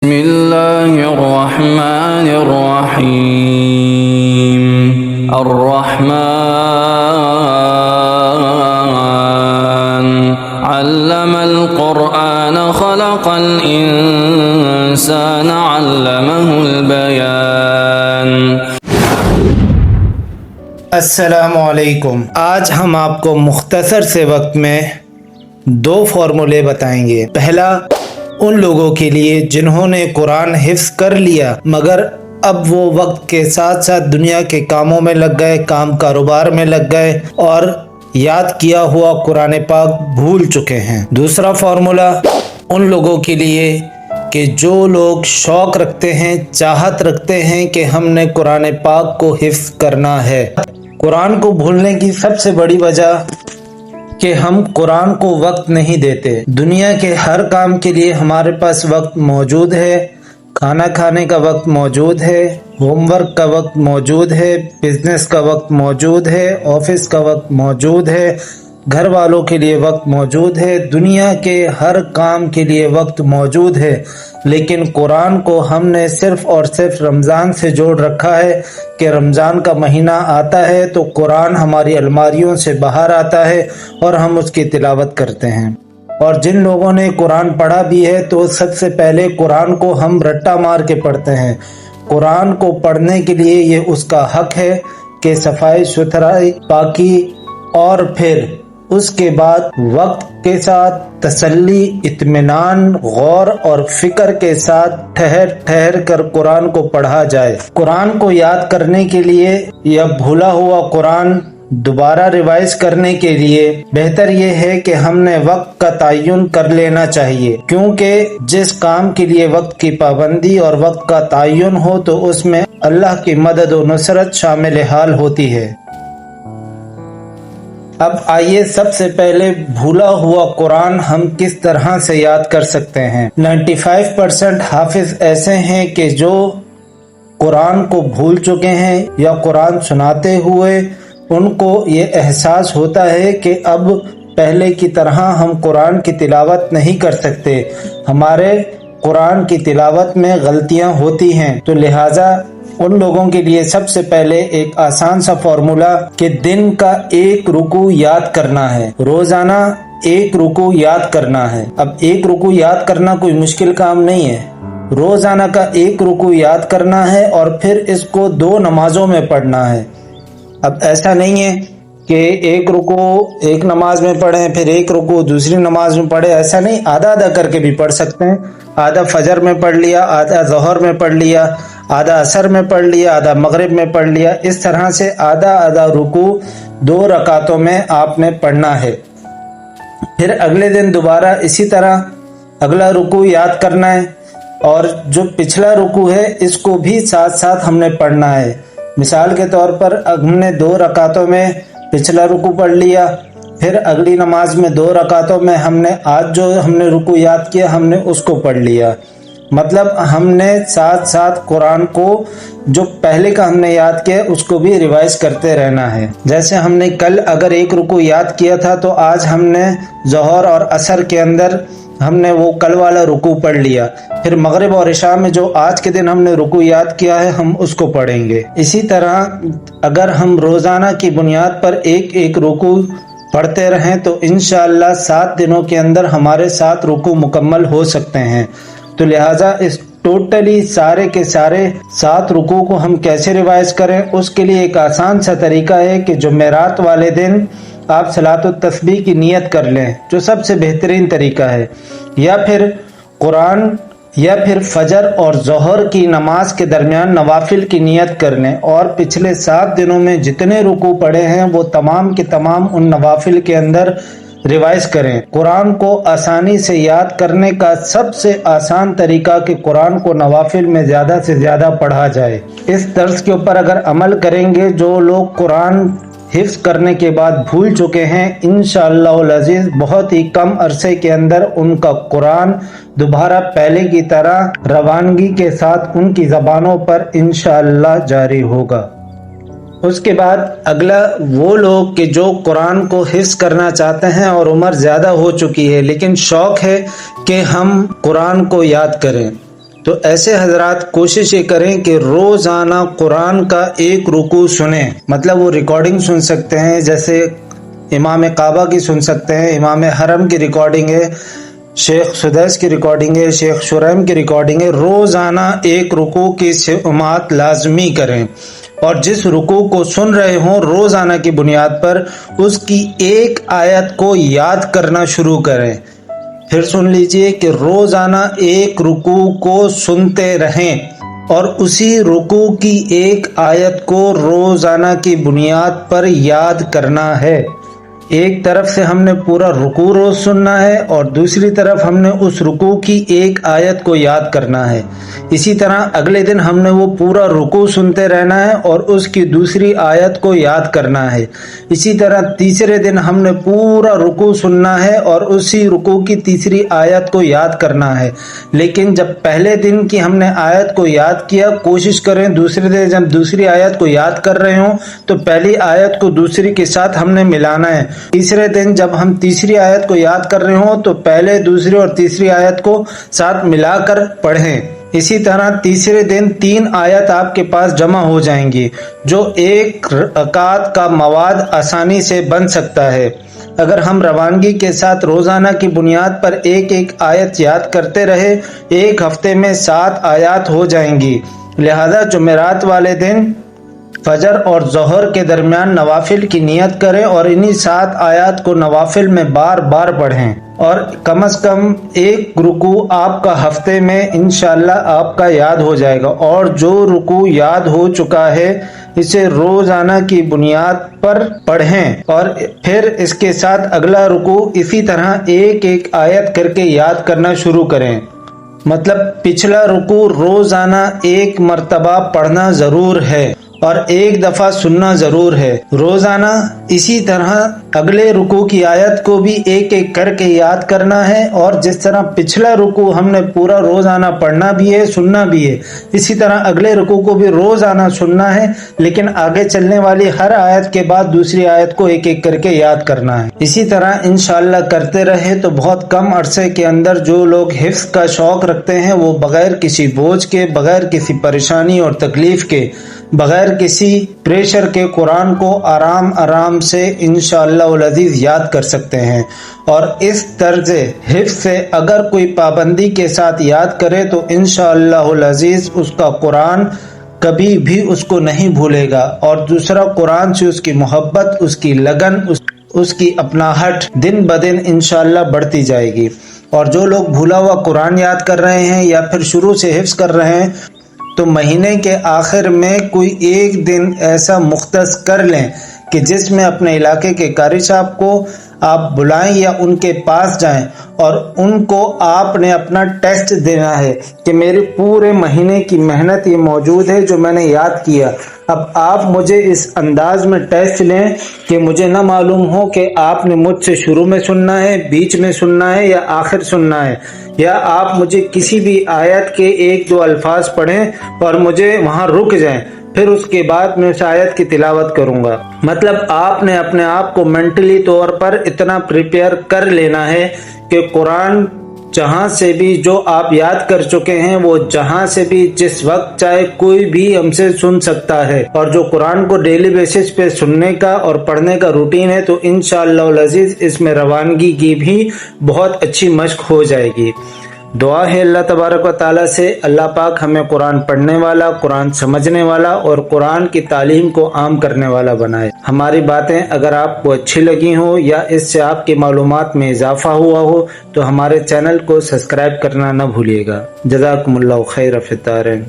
بسم اللہ الرحمن الرحیم الرحمن علم القرآن خلق الانسان علمہ البیان۔ السلام علیکم۔ آج ہم آپ کو مختصر سے وقت میں دو فارمولے بتائیں گے۔ پہلا ان لوگوں کے لیے جنہوں نے قرآن حفظ کر لیا مگر اب وہ وقت کے ساتھ ساتھ دنیا کے کاموں میں لگ گئے، کام کاروبار میں لگ گئے اور یاد کیا ہوا قرآن پاک بھول چکے ہیں۔ دوسرا فارمولا ان لوگوں کے لیے کہ جو لوگ شوق رکھتے ہیں، چاہت رکھتے ہیں کہ ہم نے قرآن پاک کو حفظ کرنا ہے۔ قرآن کو بھولنے کی سب سے بڑی وجہ کہ ہم قرآن کو وقت نہیں دیتے۔ دنیا کے ہر کام کے لیے ہمارے پاس وقت موجود ہے، کھانا کھانے کا وقت موجود ہے، ہوم ورک کا وقت موجود ہے، بزنس کا وقت موجود ہے، آفس کا وقت موجود ہے، گھر والوں کے لیے وقت موجود ہے، دنیا کے ہر کام کے لیے وقت موجود ہے، لیکن قرآن کو ہم نے صرف اور صرف رمضان سے جوڑ رکھا ہے کہ رمضان کا مہینہ آتا ہے تو قرآن ہماری الماریوں سے باہر آتا ہے اور ہم اس کی تلاوت کرتے ہیں۔ اور جن لوگوں نے قرآن پڑھا بھی ہے تو سب سے پہلے قرآن کو ہم رٹا مار کے پڑھتے ہیں۔ قرآن کو پڑھنے کے لیے یہ اس کا حق ہے کہ صفائی ستھرائی، پاکی اور پھر اس کے بعد وقت کے ساتھ تسلی، اطمینان، غور اور فکر کے ساتھ ٹھہر ٹھہر کر قرآن کو پڑھا جائے۔ قرآن کو یاد کرنے کے لیے یا بھولا ہوا قرآن دوبارہ ریوائز کرنے کے لیے بہتر یہ ہے کہ ہم نے وقت کا تعین کر لینا چاہیے، کیونکہ جس کام کے لیے وقت کی پابندی اور وقت کا تعین ہو تو اس میں اللہ کی مدد و نصرت شامل حال ہوتی ہے۔ اب آئیے سب سے پہلے بھولا ہوا قرآن ہم کس طرح سے یاد کر سکتے ہیں۔ 95% حافظ ایسے ہیں کہ جو قرآن کو بھول چکے ہیں یا قرآن سناتے ہوئے ان کو یہ احساس ہوتا ہے کہ اب پہلے کی طرح ہم قرآن کی تلاوت نہیں کر سکتے، ہمارے قرآن کی تلاوت میں غلطیاں ہوتی ہیں، تو لہٰذا ان لوگوں کے لیے سب سے پہلے ایک آسان سا فارمولا کہ دن کا ایک رکوع یاد کرنا ہے، روزانہ ایک رکوع یاد کرنا ہے۔ اب ایک رکوع یاد کرنا کوئی مشکل کام نہیں ہے، روزانہ کا ایک رکوع یاد کرنا ہے اور پھر اس کو 2 نمازوں میں پڑھنا ہے۔ اب ایسا نہیں ہے کہ ایک رکوع ایک نماز میں پڑھیں پھر ایک رکوع دوسری نماز میں پڑھیں، ایسا نہیں، آدھا آدھا کر کے بھی پڑھ سکتے ہیں۔ آدھا فجر میں پڑھ لیا، آدھا ظہر میں پڑھ لیا، آدھا عصر میں پڑھ لیا، آدھا مغرب میں پڑھ لیا، اس طرح سے آدھا آدھا رکوع 2 رکعتوں میں آپ نے پڑھنا ہے۔ پھر اگلے دن دوبارہ اسی طرح اگلا رکوع یاد کرنا ہے اور جو پچھلا رکوع ہے اس کو بھی ساتھ ساتھ ہم نے پڑھنا ہے۔ مثال کے طور پر ہم نے 2 رکعتوں میں پچھلا رکوع پڑھ لیا، پھر اگلی نماز میں 2 رکعتوں میں ہم نے آج جو ہم نے رکوع یاد کیا ہم نے اس کو پڑھ لیا۔ مطلب ہم نے ساتھ ساتھ قرآن کو جو پہلے کا ہم نے یاد کیا اس کو بھی ریوائز کرتے رہنا ہے۔ جیسے ہم نے کل اگر ایک رکوع یاد کیا تھا تو آج ہم نے ظہر اور عصر کے اندر ہم نے وہ کل والا رکوع پڑھ لیا، پھر مغرب اور عشاء میں جو آج کے دن ہم نے رکوع یاد کیا ہے ہم اس کو پڑھیں گے۔ اسی طرح اگر ہم روزانہ کی بنیاد پر ایک ایک رکوع پڑھتے رہیں تو انشاءاللہ 7 دنوں کے اندر ہمارے 7 رکوع مکمل ہو سکتے ہیں۔ تو لہٰذا اس ٹوٹلی سارے کے سارے 7 رکوع کو ہم کیسے ریوائز کریں، اس کے لیے ایک آسان سا طریقہ ہے کہ جمعرات والے دن آپ صلاۃ التسبیح کی نیت کر لیں، جو سب سے بہترین طریقہ ہے، یا پھر قرآن یا پھر فجر اور ظہر کی نماز کے درمیان نوافل کی نیت کر لیں اور پچھلے 7 دنوں میں جتنے رکوع پڑھے ہیں وہ تمام کے تمام ان نوافل کے اندر ریوائز کریں۔ قرآن کو آسانی سے یاد کرنے کا سب سے آسان طریقہ کہ قرآن کو نوافل میں زیادہ سے زیادہ پڑھا جائے۔ اس درس کے اوپر اگر عمل کریں گے، جو لوگ قرآن حفظ کرنے کے بعد بھول چکے ہیں، انشاءاللہ العزیز بہت ہی کم عرصے کے اندر ان کا قرآن دوبارہ پہلے کی طرح روانگی کے ساتھ ان کی زبانوں پر انشاءاللہ جاری ہوگا۔ اس کے بعد اگلا وہ لوگ کہ جو قرآن کو حفظ کرنا چاہتے ہیں اور عمر زیادہ ہو چکی ہے لیکن شوق ہے کہ ہم قرآن کو یاد کریں، تو ایسے حضرات کوشش یہ کریں کہ روزانہ قرآن کا ایک رکوع سنیں، مطلب وہ ریکارڈنگ سن سکتے ہیں، جیسے امام کعبہ کی سن سکتے ہیں، امام حرم کی ریکارڈنگ ہے، شیخ سدیس کی ریکارڈنگ ہے، شیخ شریم کی ریکارڈنگ ہے۔ روزانہ ایک رکوع کی سماعت لازمی کریں، اور جس رکوع کو سن رہے ہوں روزانہ کی بنیاد پر اس کی ایک آیت کو یاد کرنا شروع کریں۔ پھر سن لیجئے کہ روزانہ ایک رکوع کو سنتے رہیں اور اسی رکوع کی ایک آیت کو روزانہ کی بنیاد پر یاد کرنا ہے۔ ایک طرف سے ہم نے پورا رکوع روز سننا ہے اور دوسری طرف ہم نے اس رکوع کی ایک آیت کو یاد کرنا ہے۔ اسی طرح اگلے دن ہم نے وہ پورا رکوع سنتے رہنا ہے اور اس کی دوسری آیت کو یاد کرنا ہے۔ اسی طرح تیسرے دن ہم نے پورا رکوع سننا ہے اور اسی رکوع کی تیسری آیت کو یاد کرنا ہے۔ لیکن جب پہلے دن کی ہم نے آیت کو یاد کیا، کوشش کریں دوسرے دن جب دوسری آیت کو یاد کر رہے ہوں تو پہلی آیت کو دوسری کے ساتھ ہم نے ملانا ہے۔ تیسرے دن جب ہم تیسری آیت کو یاد کر رہے ہوں تو پہلے دوسری اور تیسری آیت کو ساتھ ملا کر پڑھیں۔ اسی طرح تیسرے دن 3 آیت آپ کے پاس جمع ہو جائیں گی، جو ایک رکعت کا مواد آسانی سے بن سکتا ہے۔ اگر ہم روانگی کے ساتھ روزانہ کی بنیاد پر ایک ایک آیت یاد کرتے رہے، ایک ہفتے میں 7 آیات ہو جائیں گی۔ لہذا جمعرات والے دن فجر اور ظہر کے درمیان نوافل کی نیت کریں اور انہی 7 آیات کو نوافل میں بار بار پڑھیں، اور کم از کم ایک رکوع آپ کا ہفتے میں انشاءاللہ آپ کا یاد ہو جائے گا۔ اور جو رکوع یاد ہو چکا ہے اسے روزانہ کی بنیاد پر پڑھیں اور پھر اس کے ساتھ اگلا رکوع اسی طرح ایک ایک آیت کر کے یاد کرنا شروع کریں۔ مطلب پچھلا رکوع روزانہ ایک مرتبہ پڑھنا ضرور ہے اور ایک دفعہ سننا ضرور ہے۔ روزانہ اسی طرح اگلے رکوع کی آیت کو بھی ایک ایک کر کے یاد کرنا ہے، اور جس طرح پچھلا رکوع ہم نے پورا روزانہ پڑھنا بھی ہے، سننا بھی ہے، اسی طرح اگلے رکوع کو بھی روزانہ سننا ہے، لیکن آگے چلنے والی ہر آیت کے بعد دوسری آیت کو ایک ایک کر کے یاد کرنا ہے۔ اسی طرح انشاءاللہ کرتے رہے تو بہت کم عرصے کے اندر جو لوگ حفظ کا شوق رکھتے ہیں وہ بغیر کسی بوجھ کے، بغیر کسی پریشانی اور تکلیف کے، بغیر کسی پریشر کے قرآن کو آرام آرام سے انشاءاللہ العزیز یاد کر سکتے ہیں۔ اور اس طرز حفظ سے اگر کوئی پابندی کے ساتھ یاد کرے تو انشاءاللہ العزیز اس کا قرآن کبھی بھی اس کو نہیں بھولے گا، اور دوسرا قرآن سے اس کی محبت، اس کی لگن، اس کی اپناہٹ دن بدن انشاءاللہ بڑھتی جائے گی۔ اور جو لوگ بھولا ہوا قرآن یاد کر رہے ہیں یا پھر شروع سے حفظ کر رہے ہیں تو مہینے کے آخر میں کوئی ایک دن ایسا مختص کر لیں کہ جس میں اپنے علاقے کے قاری صاحب کو آپ بلائیں یا ان کے پاس جائیں اور ان کو آپ نے اپنا ٹیسٹ دینا ہے کہ میرے پورے مہینے کی محنت یہ موجود ہے جو میں نے یاد کیا۔ اب آپ مجھے اس انداز میں ٹیسٹ لیں کہ مجھے نہ معلوم ہو کہ آپ نے مجھ سے شروع میں سننا ہے، بیچ میں سننا ہے یا آخر سننا ہے، یا آپ مجھے کسی بھی آیت کے 1-2 الفاظ پڑھیں اور مجھے وہاں رک جائیں، پھر اس کے بعد میں اس آیت کی تلاوت کروں گا۔ مطلب آپ نے اپنے آپ کو مینٹلی طور پر اتنا پریپیئر کر لینا ہے کہ قرآن جہاں سے بھی جو آپ یاد کر چکے ہیں وہ جہاں سے بھی جس وقت چاہے کوئی بھی ہم سے سن سکتا ہے۔ اور جو قرآن کو ڈیلی بیسس پہ سننے کا اور پڑھنے کا روٹین ہے تو انشاءاللہ العزیز اس میں روانگی کی بھی بہت اچھی مشق ہو جائے گی۔ دعا ہے اللہ تبارک و تعالیٰ سے اللہ پاک ہمیں قرآن پڑھنے والا، قرآن سمجھنے والا اور قرآن کی تعلیم کو عام کرنے والا بنائے۔ ہماری باتیں اگر آپ کو اچھی لگی ہوں یا اس سے آپ کی معلومات میں اضافہ ہوا ہو تو ہمارے چینل کو سبسکرائب کرنا نہ بھولیے گا۔ جزاکم اللہ خیر فی الدارین۔